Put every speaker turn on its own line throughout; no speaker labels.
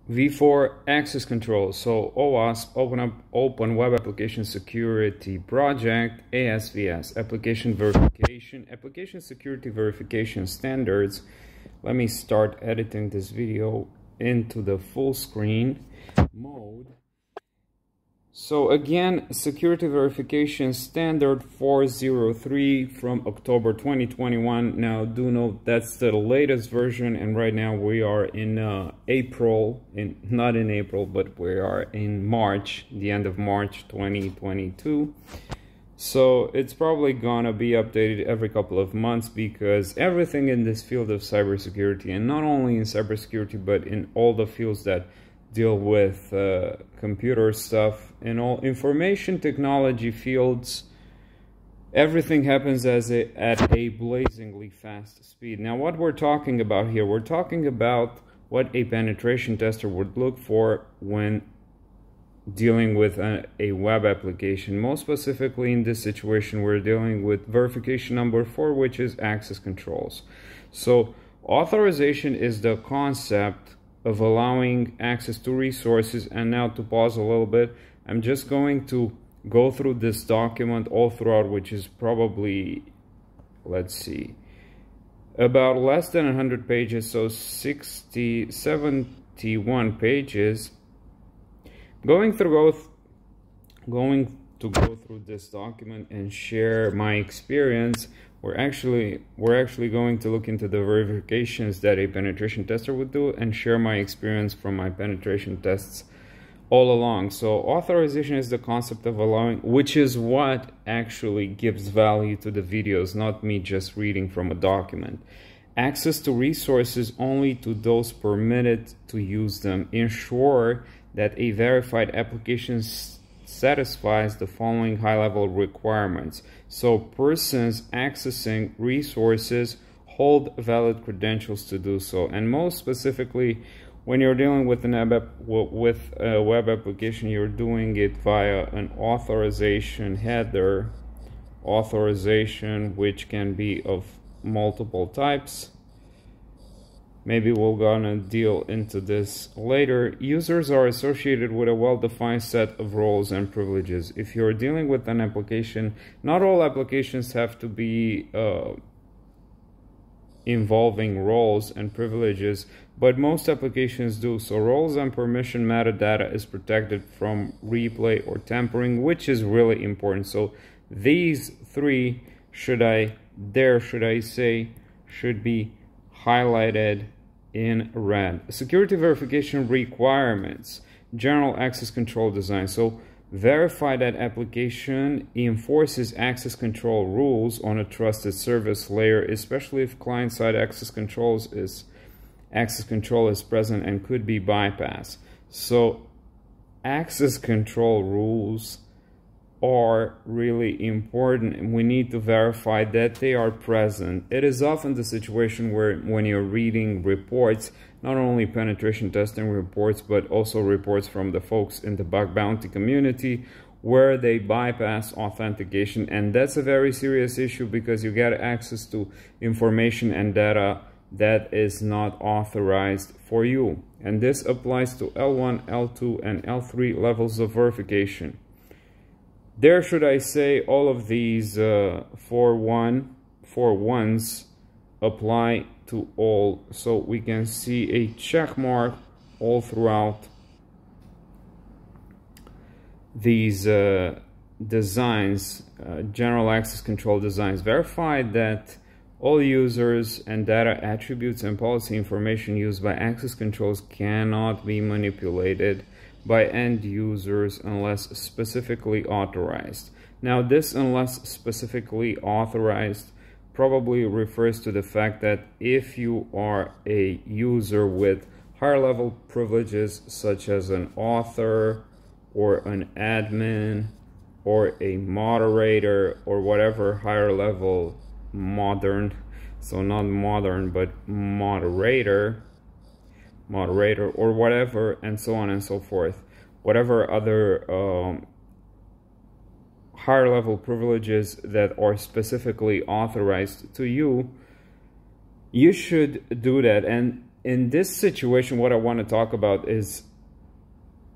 V4 access control. So OWASP, Open Web Application Security Project, ASVS, Application Verification, Application Security Verification Standards. Let me start editing this video into the full screen mode. So again, Security Verification Standard 403 from October 2021. Now do note that's the latest version, and right now we are in not in April, but we are in March, the end of March 2022. So it's probably gonna be updated every couple of months, because everything in this field of cybersecurity, and not only in cybersecurity but in all the fields that deal with computer stuff, in all information technology fields, everything happens at a blazingly fast speed. Now what we're talking about here, we're talking about what a penetration tester would look for when dealing with a web application. Most specifically in this situation, we're dealing with verification number 4, which is access controls. So authorization is the concept of allowing access to resources. And now to pause a little bit, I'm just going to go through this document all throughout, which is probably, let's see, about less than 100 pages, so 71 pages. Going to go through this document and share my experience. We're actually going to look into the verifications that a penetration tester would do and share my experience from my penetration tests all along. So authorization is the concept of allowing, which is what actually gives value to the videos, not me just reading from a document. Access to resources only to those permitted to use them. Ensure that a verified application satisfies the following high-level requirements. So persons accessing resources hold valid credentials to do so. And most specifically, when you're dealing with a web application, you're doing it via an authorization header, authorization which can be of multiple types. Maybe we're gonna deal into this later. Users are associated with a well-defined set of roles and privileges. If you're dealing with an application, not all applications have to be involving roles and privileges, but most applications do. So roles and permission metadata is protected from replay or tampering, which is really important. So these three should be highlighted in red. Security verification requirements, general access control design. So verify that application enforces access control rules on a trusted service layer, especially if client-side access control is present and could be bypassed. So access control rules are really important, and we need to verify that they are present. It is often the situation where when you're reading reports, not only penetration testing reports, but also reports from the folks in the bug bounty community, where they bypass authentication. And that's a very serious issue, because you get access to information and data that is not authorized for you. And this applies to L1, L2, and L3 levels of verification. There, should I say, all of these 4.1s apply to all. So we can see a check mark all throughout these designs, general access control designs. Verify that all users and data attributes and policy information used by access controls cannot be manipulated by end users unless specifically authorized. Now this unless specifically authorized probably refers to the fact that if you are a user with higher level privileges, such as an author or an admin or a moderator or whatever higher level modern, so not modern but moderator or whatever, and so on and so forth, whatever other higher level privileges that are specifically authorized to you, you should do that. And in this situation, what I want to talk about is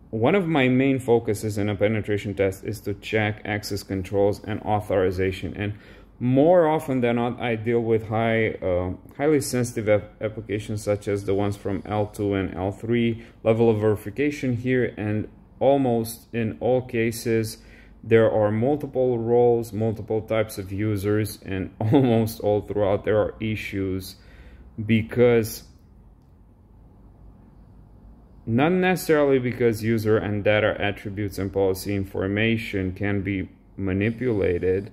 one of my main focuses in a penetration test is to check access controls and authorization. And more often than not, I deal with highly sensitive applications such as the ones from L2 and L3 level of verification here. And almost in all cases, there are multiple roles, multiple types of users, and almost all throughout there are issues because not necessarily because user and data attributes and policy information can be manipulated,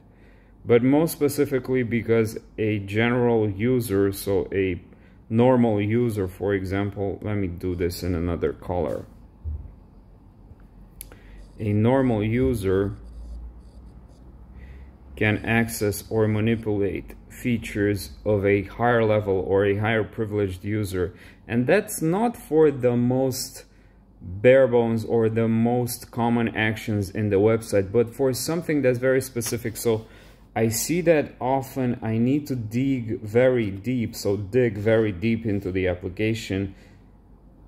but most specifically because a general user, so a normal user, for example, let me do this in another color. A normal user can access or manipulate features of a higher level or a higher privileged user. And that's not for the most bare bones or the most common actions in the website, but for something that's very specific. So I see that often I need to dig very deep, so dig very deep into the application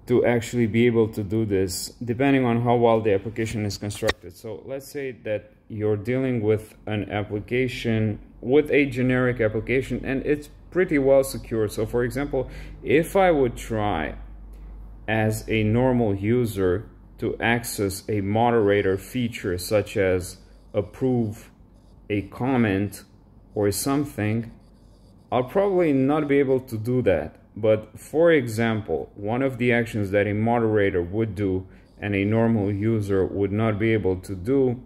to actually be able to do this, depending on how well the application is constructed. So let's say that you're dealing with an application, with a generic application, and it's pretty well secured. So for example, if I would try as a normal user to access a moderator feature such as approve a comment or something, I'll probably not be able to do that. But for example, one of the actions that a moderator would do and a normal user would not be able to do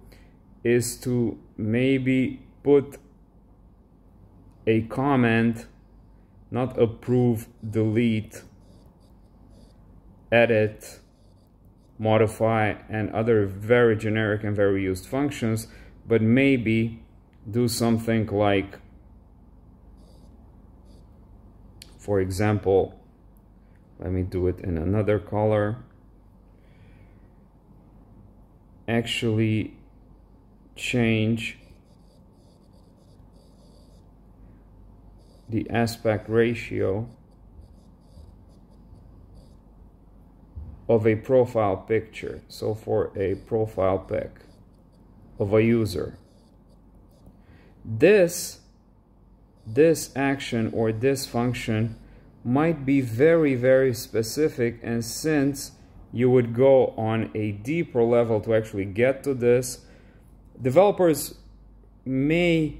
is to maybe put a comment, not approve, delete, edit, modify, and other very generic and very used functions, but maybe do something like, for example, let me do it in another color, actually change the aspect ratio of a profile picture. So for a profile pic of a user, this action or this function might be very, very specific, and since you would go on a deeper level to actually get to this, developers may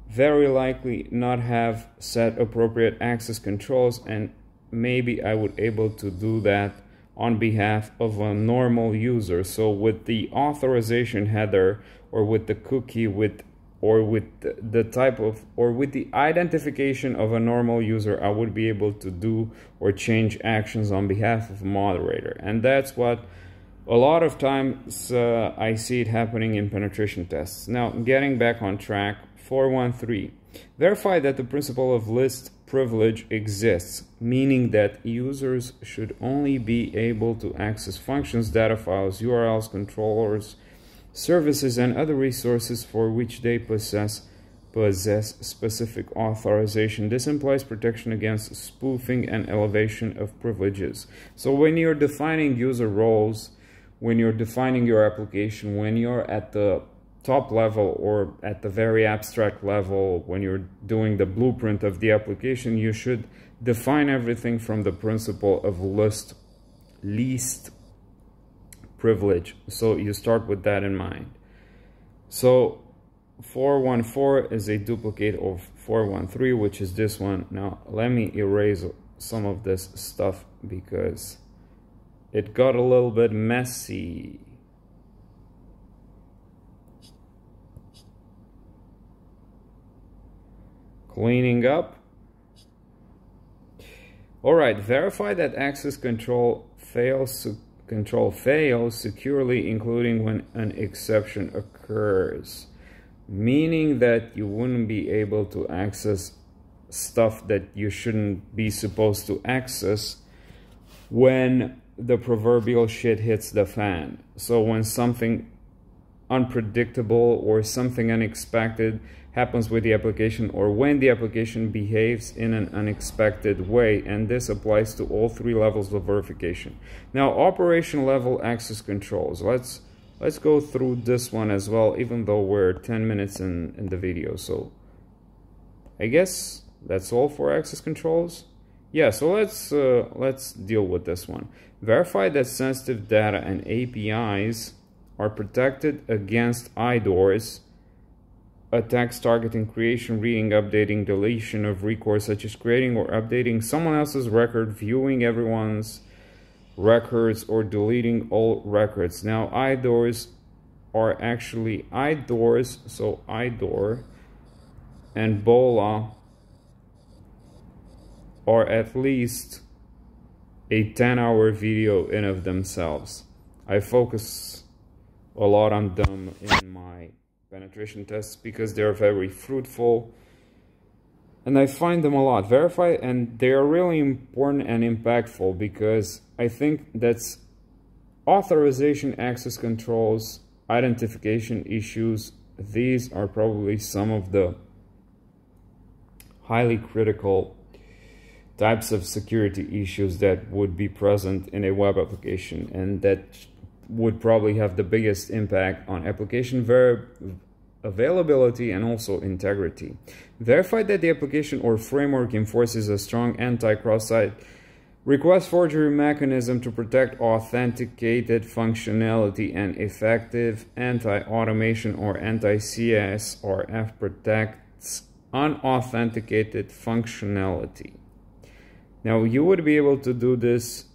very likely not have set appropriate access controls, and maybe I would able to do that on behalf of a normal user. So with the authorization header, or with the cookie, or with the type of, or with the identification of a normal user, I would be able to do or change actions on behalf of a moderator. And that's what a lot of times I see it happening in penetration tests. Now, getting back on track, 413. Verify that the principle of list privilege exists, meaning that users should only be able to access functions, data files, URLs, controllers, services, and other resources for which they possess specific authorization. This implies protection against spoofing and elevation of privileges. So when you're defining user roles, when you're defining your application, when you're at the top level or at the very abstract level, when you're doing the blueprint of the application, you should define everything from the principle of least privilege. So you start with that in mind. So 414 is a duplicate of 413, which is this one. Now let me erase some of this stuff because it got a little bit messy. Cleaning up. Alright, verify that access control fails securely, including when an exception occurs. Meaning that you wouldn't be able to access stuff that you shouldn't be supposed to access when the proverbial shit hits the fan. So when something unpredictable or something unexpected happens with the application or when the application behaves in an unexpected way, and this applies to all three levels of verification. Now, operation level access controls. Let's go through this one as well, even though we're 10 minutes in the video. So I guess that's all for access controls. Yeah, so let's deal with this one. Verify that sensitive data and APIs are protected against IDORs, attacks targeting creation, reading, updating, deletion of records, such as creating or updating someone else's record, viewing everyone's records, or deleting all records. Now, IDORs are actually IDORs, so IDOR and BOLA are at least a 10-hour video in of themselves. I focus a lot on them in my penetration tests because they're very fruitful and I find them a lot. Verify, and they are really important and impactful because I think that's authorization, access controls, identification issues. These are probably some of the highly critical types of security issues that would be present in a web application, and that would probably have the biggest impact on application availability and also integrity. Verify that the application or framework enforces a strong anti-cross-site request forgery mechanism to protect authenticated functionality, and effective anti-automation or anti-CSRF protects unauthenticated functionality. Now, you would be able to do this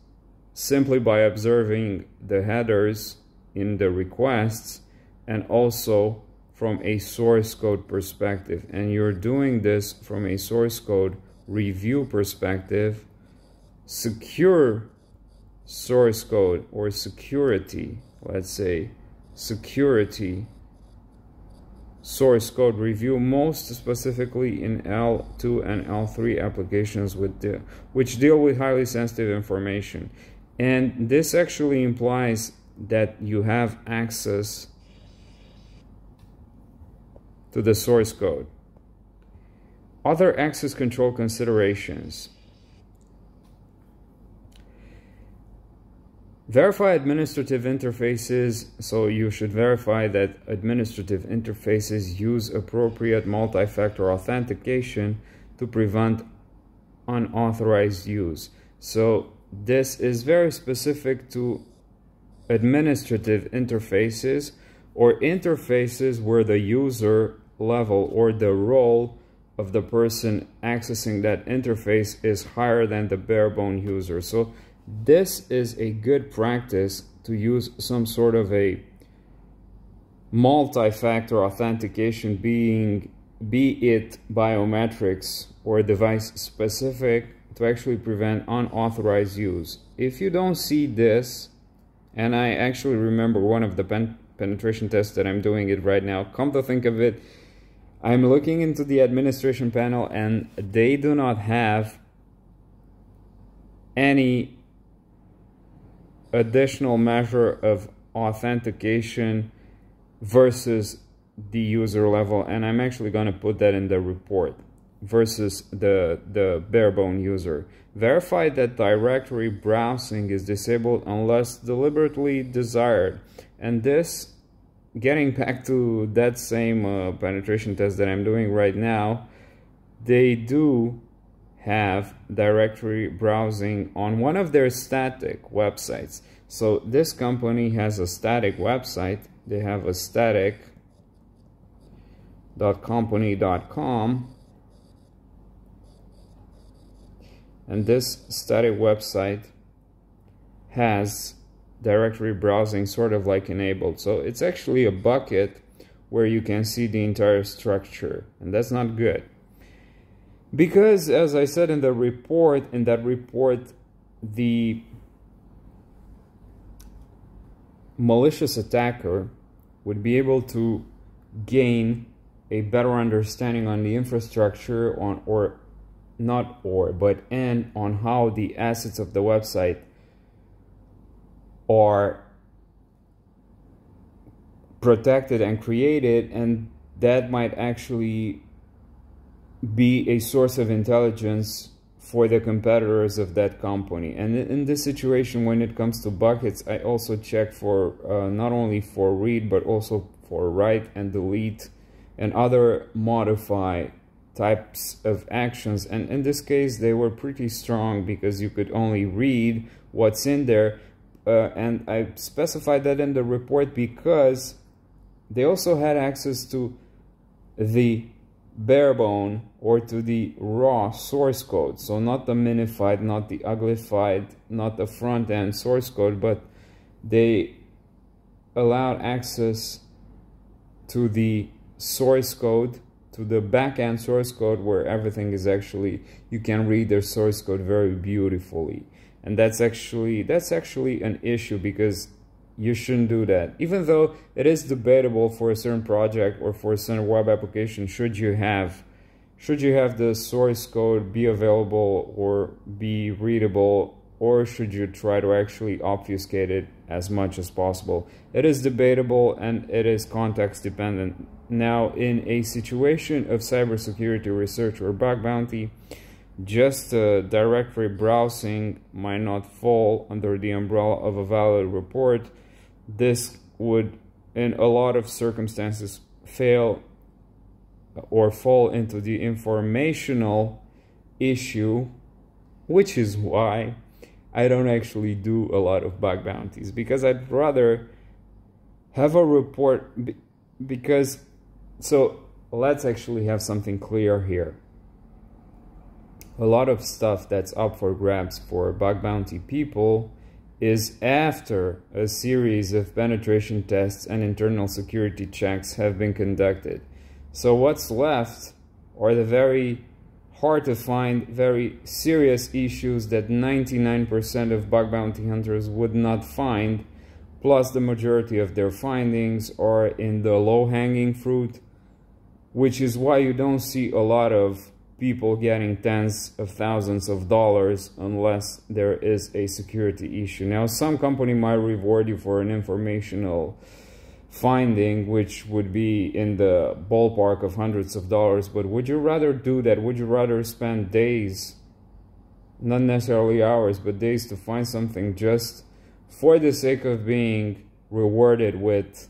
simply by observing the headers in the requests and also from a source code perspective. And you're doing this from a source code review perspective. Secure source code or security, let's say security source code review, most specifically in L2 and L3 applications which deal with highly sensitive information. And this actually implies that you have access to the source code. Other access control considerations. Verify administrative interfaces, so you should verify that administrative interfaces use appropriate multi-factor authentication to prevent unauthorized use. So this is very specific to administrative interfaces or interfaces where the user level or the role of the person accessing that interface is higher than the bare-bone user. So this is a good practice to use some sort of a multi-factor authentication, be it biometrics or device specific, to actually prevent unauthorized use. If you don't see this, and I actually remember one of the penetration tests that I'm doing it right now, come to think of it, I'm looking into the administration panel and they do not have any additional measure of authentication versus the user level, and I'm actually going to put that in the report, versus the bare-bone user. Verify that directory browsing is disabled unless deliberately desired. And this, getting back to that same penetration test that I'm doing right now, they do have directory browsing on one of their static websites. So this company has a static website. They have a static.company.com, and this static website has directory browsing sort of like enabled. So it's actually a bucket where you can see the entire structure, and that's not good. Because, as I said in that report, the malicious attacker would be able to gain a better understanding on the infrastructure on how the assets of the website are protected and created, and that might actually be a source of intelligence for the competitors of that company. And in this situation, when it comes to buckets, I also check for not only for read, but also for write and delete and other modify types of actions. And in this case, they were pretty strong because you could only read what's in there. And I specified that in the report because they also had access to the barebone or to the raw source code. So not the minified, not the uglified, not the front-end source code, but they allowed access to the source code, to the back-end source code, where everything is actually, you can read their source code very beautifully. And that's actually an issue, because you shouldn't do that. Even though it is debatable for a certain project or for a certain web application, should you have the source code be available or be readable, or should you try to actually obfuscate it as much as possible? It is debatable and it is context dependent. Now, in a situation of cybersecurity research or bug bounty, just directory browsing might not fall under the umbrella of a valid report. This would, in a lot of circumstances, fail or fall into the informational issue, which is why I don't actually do a lot of bug bounties, because I'd rather have a report. So let's actually have something clear here. A lot of stuff that's up for grabs for bug bounty people is after a series of penetration tests and internal security checks have been conducted. So what's left are the very hard to find, very serious issues that 99% of bug bounty hunters would not find, plus the majority of their findings are in the low-hanging fruit, which is why you don't see a lot of people getting tens of thousands of dollars unless there is a security issue. Now, some company might reward you for an informational finding, which would be in the ballpark of hundreds of dollars, but would you rather do that? Would you rather spend days, not necessarily hours, but days, to find something just for the sake of being rewarded with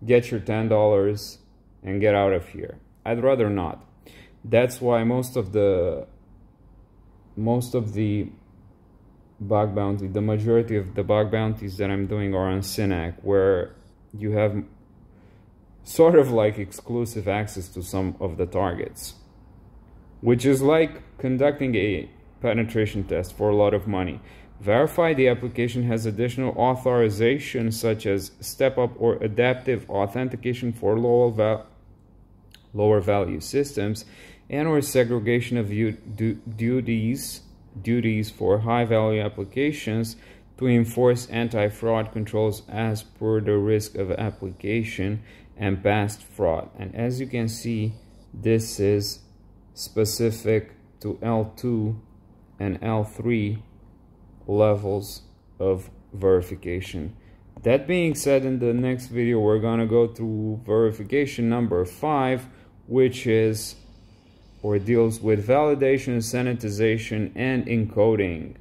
get your $10 and get out of here? I'd rather not. That's why most of the bug bounty, the majority of the bug bounties that I'm doing are on Synack, where you have sort of like exclusive access to some of the targets, which is like conducting a penetration test for a lot of money. Verify the application has additional authorization, such as step-up or adaptive authentication for lower value systems, and or segregation of duties for high-value applications to enforce anti-fraud controls as per the risk of application and past fraud. And as you can see, this is specific to L2 and L3 levels of verification. That being said, in the next video we're gonna go through verification number 5, which is or deals with validation, sanitization, and encoding.